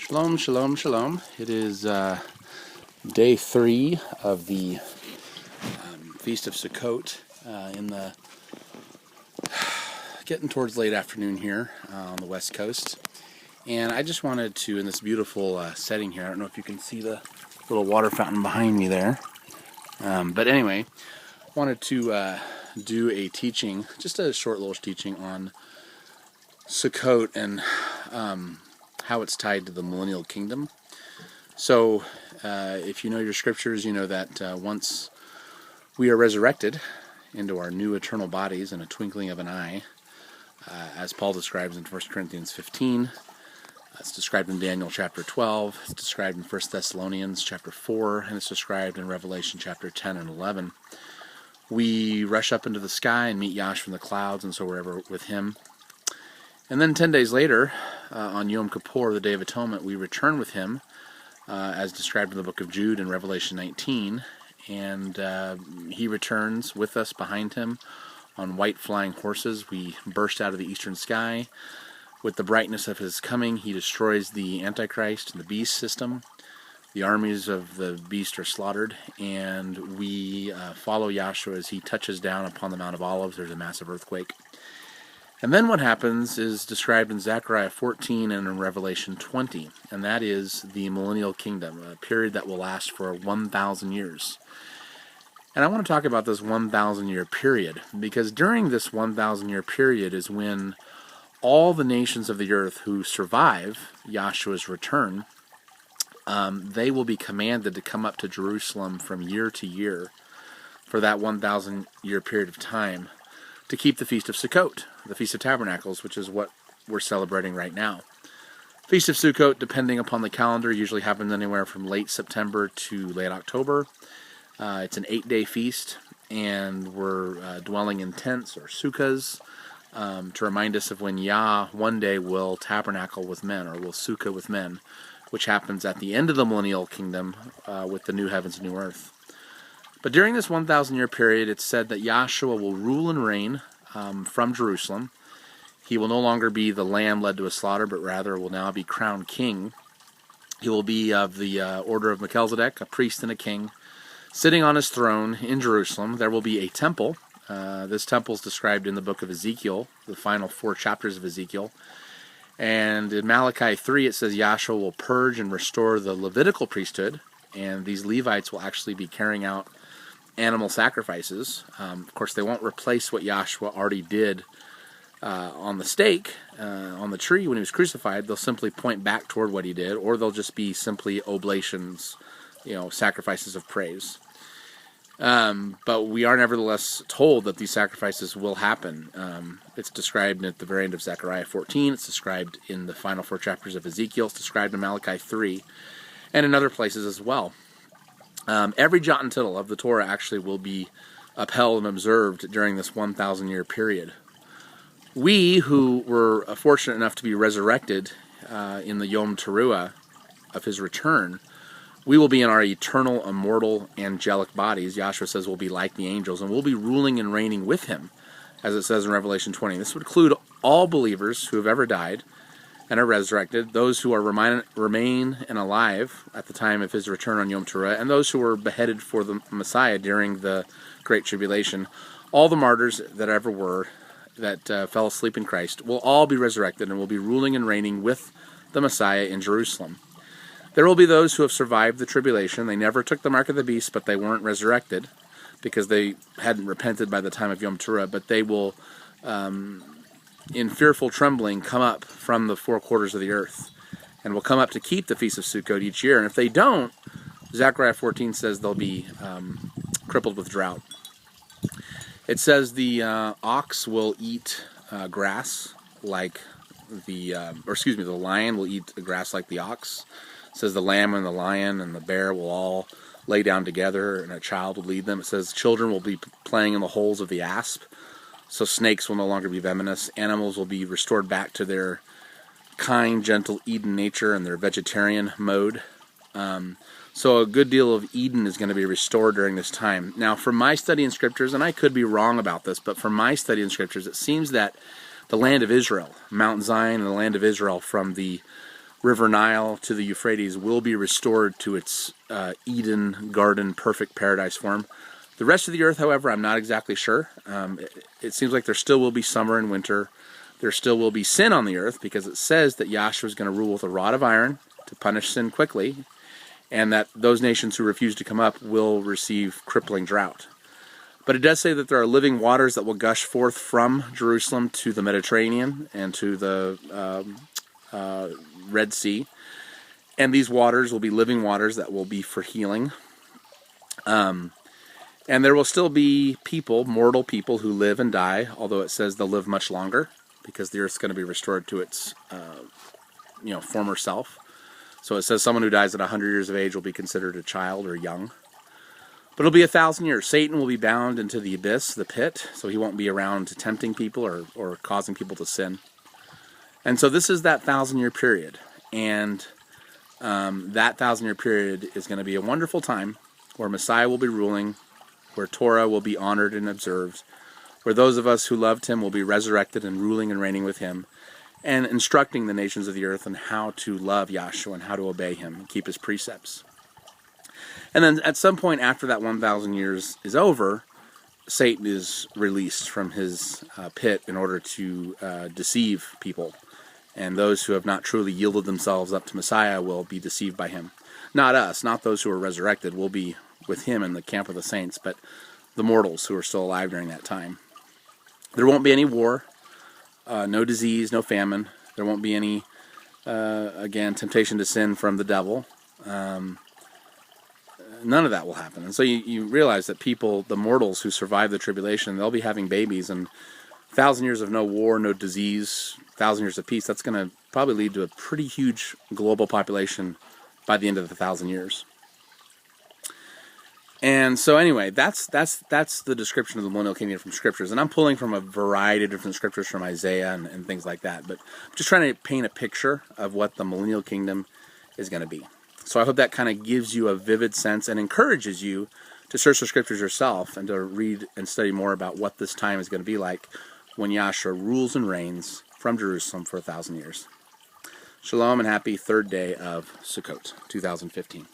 Shalom, shalom, shalom. It is day 3 of the Feast of Sukkot in the getting towards late afternoon here on the west coast. And I just wanted to, in this beautiful setting here, I don't know if you can see the little water fountain behind me there. But anyway, wanted to do a teaching, just a short little teaching on Sukkot and how it's tied to the millennial kingdom. So, if you know your scriptures, you know that once we are resurrected into our new eternal bodies in a twinkling of an eye, as Paul describes in 1 Corinthians 15, it's described in Daniel chapter 12, it's described in 1 Thessalonians chapter 4, and it's described in Revelation chapter 10 and 11. We rush up into the sky and meet Yash from the clouds, and so we're ever with him. And then 10 days later, on Yom Kippur, the Day of Atonement, we return with him, as described in the book of Jude in Revelation 19. And he returns with us behind him on white flying horses. We burst out of the eastern sky. With the brightness of his coming, he destroys the Antichrist and the beast system. The armies of the beast are slaughtered, and we follow Yahshua as he touches down upon the Mount of Olives. There's a massive earthquake. And then what happens is described in Zechariah 14 and in Revelation 20, and that is the millennial kingdom, a period that will last for 1,000 years. And I want to talk about this 1,000-year period, because during this 1,000-year period is when all the nations of the earth who survive Yahshua's return, they will be commanded to come up to Jerusalem from year to year for that 1,000-year period of time to keep the Feast of Sukkot, the Feast of Tabernacles, which is what we're celebrating right now. Feast of Sukkot, depending upon the calendar, usually happens anywhere from late September to late October. It's an 8-day feast, and we're dwelling in tents or sukkahs to remind us of when Yah one day will tabernacle with men, or will sukkah with men, which happens at the end of the millennial kingdom with the new heavens and new earth. But during this 1,000-year period, it's said that Yahshua will rule and reign from Jerusalem. He will no longer be the lamb led to a slaughter, but rather will now be crowned king. He will be of the order of Melchizedek, a priest and a king, sitting on his throne in Jerusalem. There will be a temple. This temple is described in the book of Ezekiel, the final 4 chapters of Ezekiel. And in Malachi 3, it says Yahshua will purge and restore the Levitical priesthood, and these Levites will actually be carrying out animal sacrifices. Of course, they won't replace what Yahshua already did on the stake, on the tree when he was crucified. They'll simply point back toward what he did, or they'll just be simply oblations, sacrifices of praise. But we are nevertheless told that these sacrifices will happen. It's described at the very end of Zechariah 14. It's described in the final 4 chapters of Ezekiel. It's described in Malachi 3, and in other places as well. Every jot and tittle of the Torah actually will be upheld and observed during this 1,000-year period. We who were fortunate enough to be resurrected in the Yom Teruah of his return, we will be in our eternal, immortal, angelic bodies. Yahshua says we'll be like the angels, and we'll be ruling and reigning with him, as it says in Revelation 20. This would include all believers who have ever died and are resurrected, those who are remain and alive at the time of his return on Yom Teruah, and those who were beheaded for the Messiah during the Great Tribulation. All the martyrs that ever were, that fell asleep in Christ, will all be resurrected and will be ruling and reigning with the Messiah in Jerusalem. There will be those who have survived the tribulation. They never took the mark of the beast, but they weren't resurrected because they hadn't repented by the time of Yom Teruah, but they will in fearful trembling come up from the 4 quarters of the earth, and will come up to keep the Feast of Sukkot each year. And if they don't, Zechariah 14 says they'll be crippled with drought. It says the ox will eat grass like the lion will eat grass like the ox. It says the lamb and the lion and the bear will all lay down together, and a child will lead them. It says children will be playing in the holes of the asp. So snakes will no longer be venomous. Animals will be restored back to their kind, gentle Eden nature and their vegetarian mode. So a good deal of Eden is going to be restored during this time. Now, from my study in scriptures, and I could be wrong about this, but from my study in scriptures, it seems that the land of Israel, Mount Zion and the land of Israel from the River Nile to the Euphrates will be restored to its Eden garden, perfect paradise form. The rest of the earth, however, I'm not exactly sure. It seems like there still will be summer and winter. There still will be sin on the earth, because it says that Yahshua is going to rule with a rod of iron to punish sin quickly, and that those nations who refuse to come up will receive crippling drought. But it does say that there are living waters that will gush forth from Jerusalem to the Mediterranean and to the Red Sea. And these waters will be living waters that will be for healing. And there will still be people, mortal people, who live and die, although it says they'll live much longer, because the earth's going to be restored to its former self. So it says someone who dies at 100 years of age will be considered a child or young. But it'll be 1,000 years. Satan will be bound into the abyss, the pit, so he won't be around tempting people or causing people to sin. And so this is that 1,000-year period. And that 1,000-year period is going to be a wonderful time where Messiah will be ruling, where Torah will be honored and observed, where those of us who loved him will be resurrected and ruling and reigning with him, and instructing the nations of the earth on how to love Yahshua and how to obey him and keep his precepts. And then at some point after that 1,000 years is over, Satan is released from his pit in order to deceive people. And those who have not truly yielded themselves up to Messiah will be deceived by him. Not us, not those who are resurrected. We'll be with him in the camp of the saints, but the mortals who are still alive during that time. There won't be any war, no disease, no famine. There won't be any, temptation to sin from the devil. None of that will happen. And so you realize that people, the mortals who survive the tribulation, they'll be having babies, and 1,000 years of no war, no disease, 1,000 years of peace, that's going to probably lead to a pretty huge global population by the end of the 1,000 years. And so anyway, that's the description of the millennial kingdom from scriptures. And I'm pulling from a variety of different scriptures from Isaiah and things like that. But I'm just trying to paint a picture of what the millennial kingdom is going to be. So I hope that kind of gives you a vivid sense and encourages you to search the scriptures yourself and to read and study more about what this time is going to be like when Yahshua rules and reigns from Jerusalem for 1,000 years. Shalom and happy third day of Sukkot 2015.